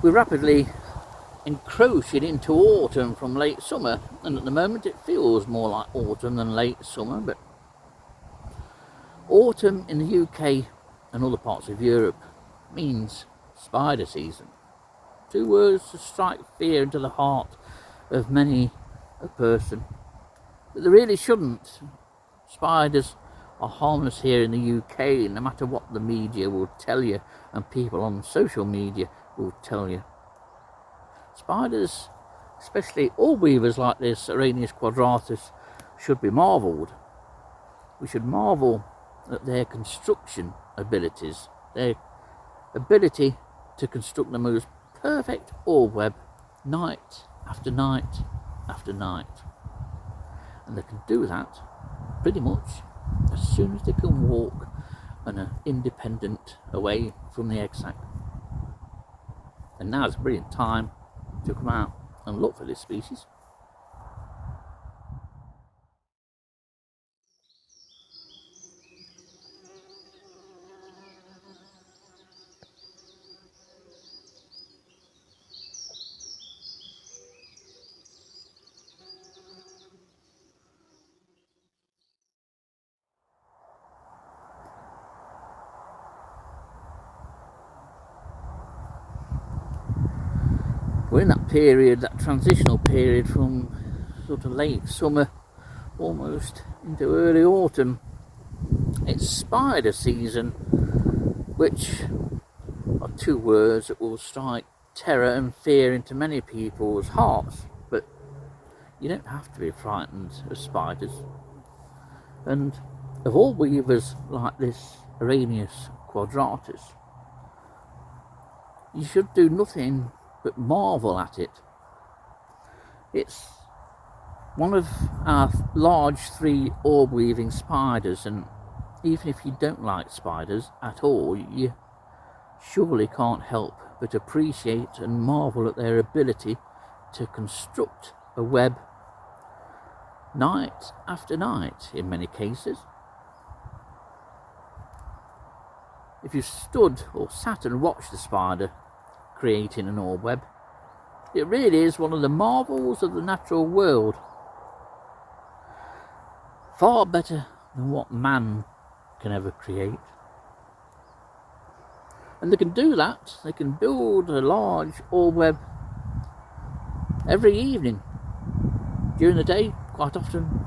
we're rapidly encroaching into autumn from late summer, and at the moment it feels more like autumn than late summer, but autumn in the UK and other parts of Europe means spider season. 2 words to strike fear into the heart of many a person, but they really shouldn't. Spiders are harmless here in the UK, no matter what the media will tell you and people on social media will tell you. Spiders, especially orb-weavers like this Araneus quadratus, should be marvelled. We should marvel at their construction abilities, their ability to construct the most perfect orb web night after night after night. And they can do that pretty much as soon as they can walk and are independent away from the egg sac. And now is a brilliant time to come out and look for this species. We're in that period, that transitional period from sort of late summer almost into early autumn. It's spider season, which are 2 words that will strike terror and fear into many people's hearts, but you don't have to be frightened of spiders. And of all weavers like this Araneus quadratus, you should do nothing but marvel at it. It's one of our large 3 orb-weaving spiders, and even if you don't like spiders at all, you surely can't help but appreciate and marvel at their ability to construct a web night after night in many cases. If you stood or sat and watched the spider creating an orb web, it really is one of the marvels of the natural world. Far better than what man can ever create. And they can do that. They can build a large orb web every evening. During the day, quite often,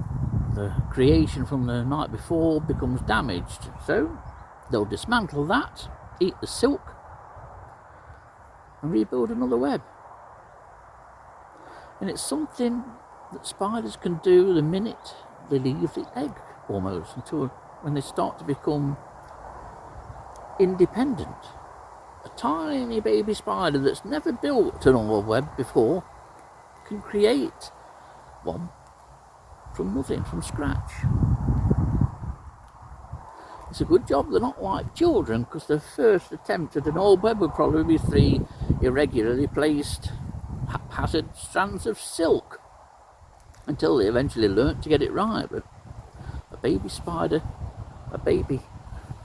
the creation from the night before becomes damaged. So they'll dismantle that, eat the silk, and rebuild another web. And it's something that spiders can do the minute they leave the egg, almost, until when they start to become independent. A tiny baby spider that's never built an orb web before can create one from nothing, from scratch. It's a good job they're not like children, because their first attempt at an orb web would probably be 3 irregularly placed haphazard strands of silk, until they eventually learnt to get it right. But a baby spider, a baby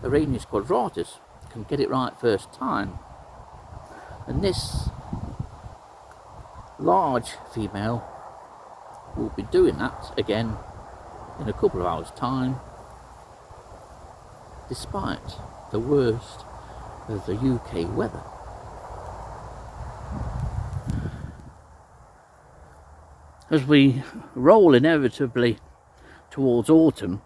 Araneus quadratus, can get it right first time. And this large female will be doing that again in a couple of hours' time, despite the worst of the UK weather. As we roll inevitably towards autumn,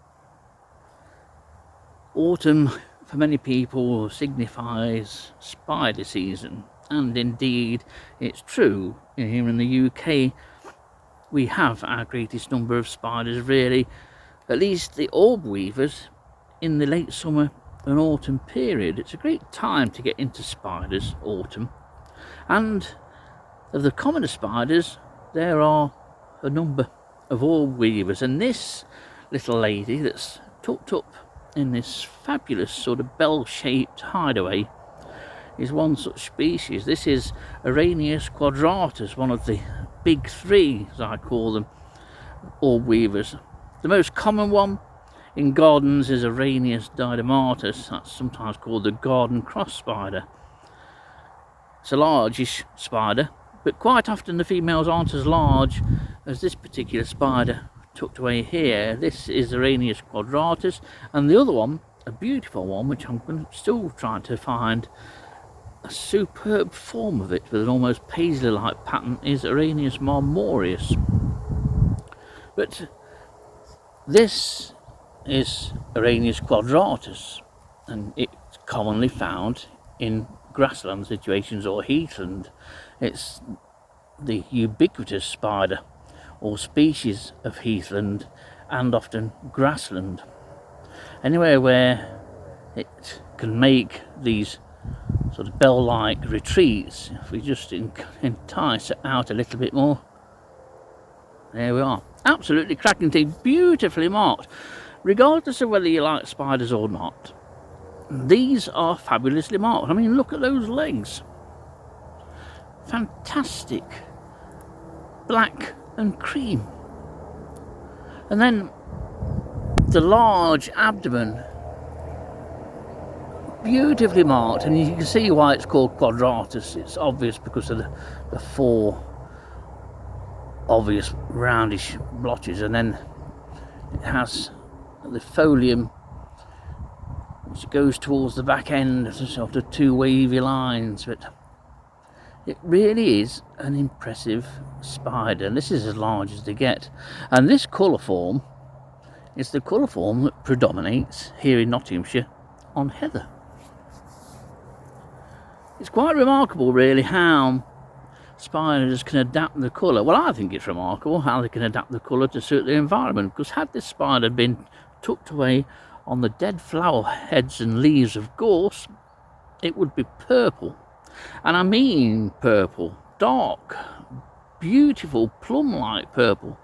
autumn for many people signifies spider season, and indeed it's true. Here in the UK we have our greatest number of spiders, really, at least the orb-weavers, in the late summer and autumn period. It's a great time to get into spiders, autumn. And of the commonest spiders, there are a number of orb-weavers, and this little lady that's tucked up in this fabulous sort of bell-shaped hideaway is one such species. This is Araneus quadratus, one of the big 3, as I call them, orb-weavers. The most common one in gardens is Araneus diadomatus. That's sometimes called the garden cross spider. It's a largish spider, but quite often the females aren't as large as this particular spider tucked away here. This is Araneus quadratus, and the other one, a beautiful one, which I'm still trying to find a superb form of it with an almost paisley-like pattern, is Araneus marvellous. But this is Araneus quadratus, and it's commonly found in grassland situations or heathland. It's the ubiquitous spider or species of heathland and often grassland. Anywhere where it can make these sort of bell-like retreats. If we just entice it out a little bit more, there we are. Absolutely cracking teeth, beautifully marked. Regardless of whether you like spiders or not, these are fabulously marked. I mean, look at those legs. Fantastic. Black and cream. And then the large abdomen, beautifully marked, and you can see why it's called quadratus. It's obvious because of the four obvious roundish blotches, and then it has the folium which goes towards the back end, sort of two wavy lines. But it really is an impressive spider, and this is as large as they get. And this colour form is the colour form that predominates here in Nottinghamshire on heather. It's quite remarkable really how spiders can adapt the colour. Well, I think it's remarkable how they can adapt the colour to suit their environment, because had this spider been tucked away on the dead flower heads and leaves of gorse, it would be purple. And I mean purple, dark, beautiful plum-like purple.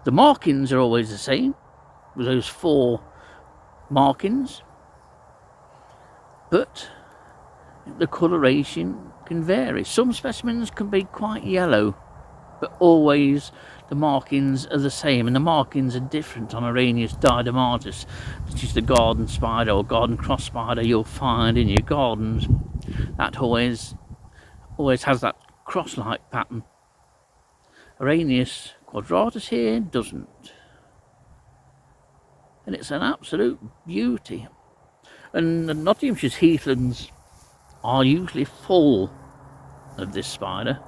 The markings are always the same, with those four markings, but the coloration can vary. Some specimens can be quite yellow, but always the markings are the same, and the markings are different on Araneus diadermatus, which is the garden spider or garden cross spider you'll find in your gardens. That always has that cross-like pattern. Araneus quadratus here doesn't, and it's an absolute beauty. And the Nottinghamshire's heathlands are usually full of this spider,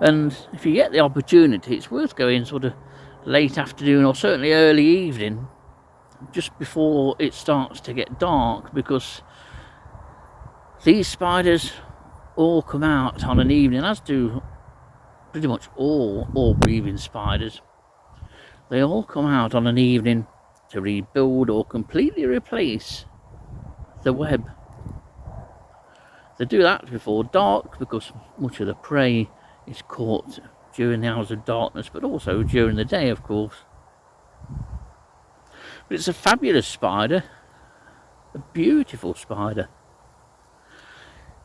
and if you get the opportunity, it's worth going sort of late afternoon or certainly early evening, just before it starts to get dark, because these spiders all come out on an evening, as do pretty much all orb-weaving spiders. They all come out on an evening to rebuild or completely replace the web. They do that before dark because much of the prey is caught during the hours of darkness, but also during the day, of course. But it's a fabulous spider, a beautiful spider,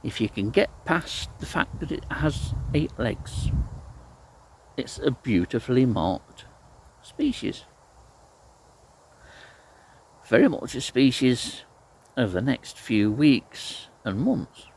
if you can get past the fact that it has 8 legs. It's a beautifully marked species. Very much a species of the next few weeks and months.